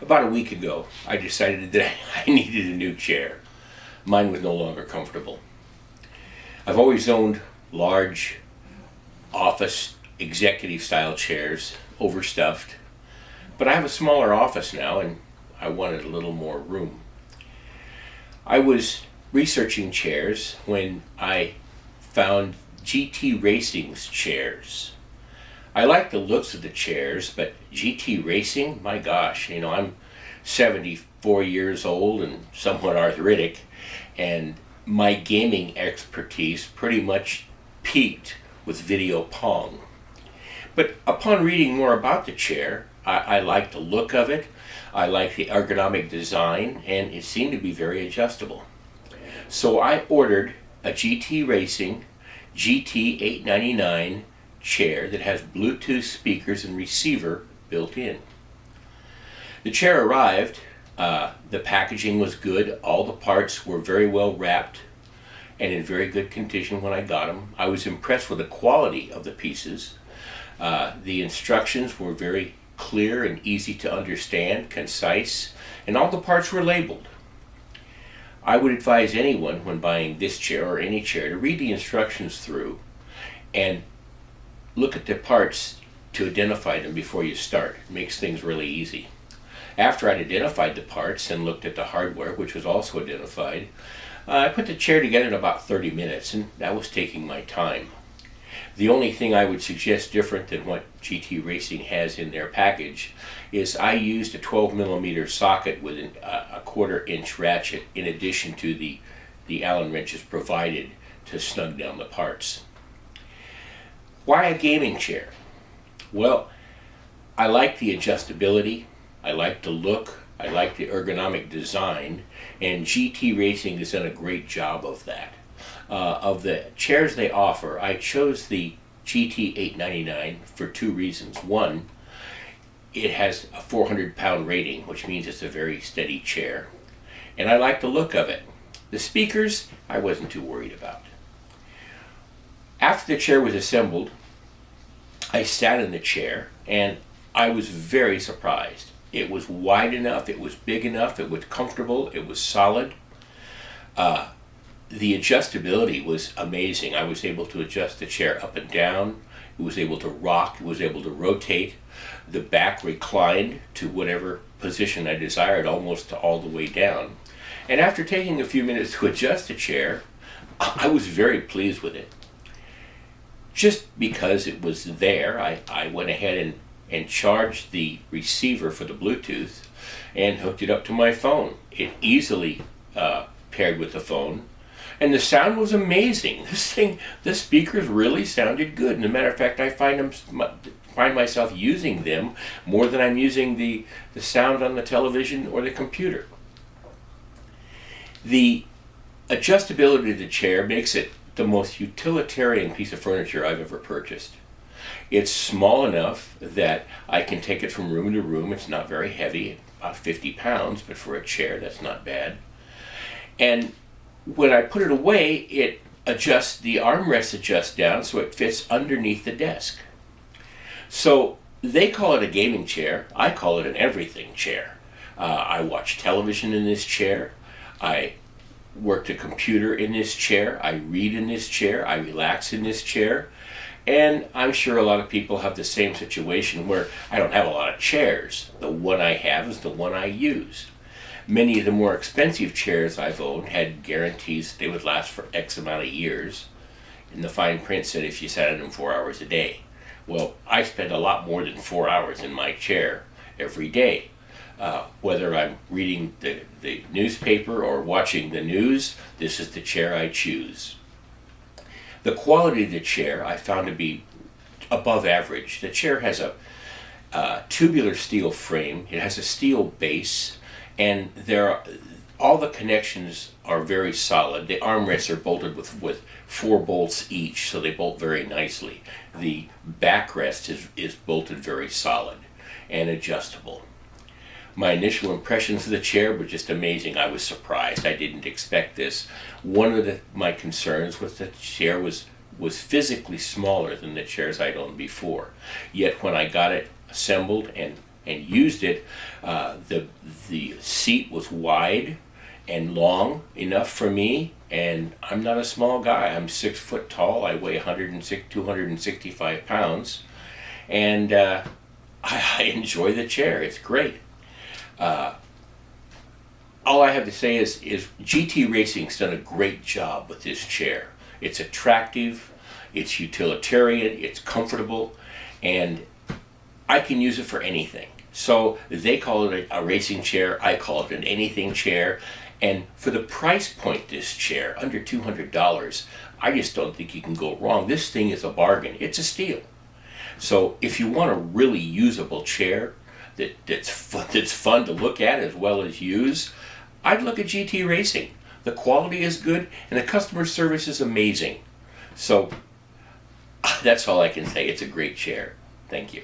About a week ago, I decided that I needed a new chair. Mine was no longer comfortable. I've always owned large office executive style chairs, overstuffed, but I have a smaller office now and I wanted a little more room. I was researching chairs when I found GTracing's chairs. I like the looks of the chairs, but GTracing, my gosh, I'm 74 years old and somewhat arthritic, and my gaming expertise pretty much peaked with video pong. But upon reading more about the chair, I like the look of it, I like the ergonomic design, and it seemed to be very adjustable. So I ordered a GTracing GT899 chair that has Bluetooth speakers and receiver built in. The chair arrived, the packaging was good, all the parts were very well wrapped and in very good condition when I got them. I was impressed with the quality of the pieces. The instructions were very clear and easy to understand, concise, and all the parts were labeled. I would advise anyone when buying this chair or any chair to read the instructions through and look at the parts to identify them before you start. It makes things really easy. After I'd identified the parts and looked at the hardware, which was also identified, I put the chair together in about 30 minutes, and that was taking my time. The only thing I would suggest different than what GTracing has in their package is I used a 12mm socket with a 1/4-inch ratchet in addition to the Allen wrenches provided to snug down the parts. Why a gaming chair? Well, I like the adjustability, I like the look, I like the ergonomic design, and GTracing has done a great job of that. Of the chairs they offer, I chose the GT899 for two reasons. One, it has a 400-pound rating, which means it's a very steady chair, and I like the look of it. The speakers, I wasn't too worried about. After the chair was assembled, I sat in the chair and I was very surprised. It was wide enough, it was big enough, it was comfortable, it was solid. The adjustability was amazing. I was able to adjust the chair up and down. It was able to rock, it was able to rotate. The back reclined to whatever position I desired, almost all the way down. And after taking a few minutes to adjust the chair, I was very pleased with it. Just because it was there, I went ahead and charged the receiver for the Bluetooth and hooked it up to my phone. It easily paired with the phone, and the sound was amazing. The speakers really sounded good. And as a matter of fact, I find myself using them more than I'm using the sound on the television or the computer. The adjustability of the chair makes it the most utilitarian piece of furniture I've ever purchased. It's small enough that I can take it from room to room. It's not very heavy, about 50 pounds, but for a chair, that's not bad. And when I put it away, it adjusts, the armrest adjusts down so it fits underneath the desk. So they call it a gaming chair. I call it an everything chair. I watch television in this chair. I work the computer in this chair. I read in this chair. I relax in this chair. And I'm sure a lot of people have the same situation where I don't have a lot of chairs. The one I have is the one I use. Many of the more expensive chairs I've owned had guarantees they would last for X amount of years. And the fine print said if you sat in them 4 hours a day. Well, I spend a lot more than 4 hours in my chair every day. Whether I'm reading the newspaper or watching the news, this is the chair I choose. The quality of the chair I found to be above average. The chair has a tubular steel frame, it has a steel base, and all the connections are very solid. The armrests are bolted with 4 bolts each, so they bolt very nicely. The backrest is bolted very solid and adjustable. My initial impressions of the chair were just amazing. I was surprised. I didn't expect this. One of my concerns was that the chair was physically smaller than the chairs I'd owned before. Yet when I got it assembled and and used it. The seat was wide and long enough for me, and I'm not a small guy. I'm 6 foot tall. I weigh 265 pounds, and I enjoy the chair. It's great. All I have to say is GTracing's done a great job with this chair. It's attractive, it's utilitarian, it's comfortable, and I can use it for anything. So they call it a racing chair, I call it an anything chair, and for the price point this chair, under $200, I just don't think you can go wrong. This thing is a bargain. It's a steal. So if you want a really usable chair that's fun to look at as well as use, I'd look at GTracing. The quality is good and the customer service is amazing. So that's all I can say. It's a great chair. Thank you.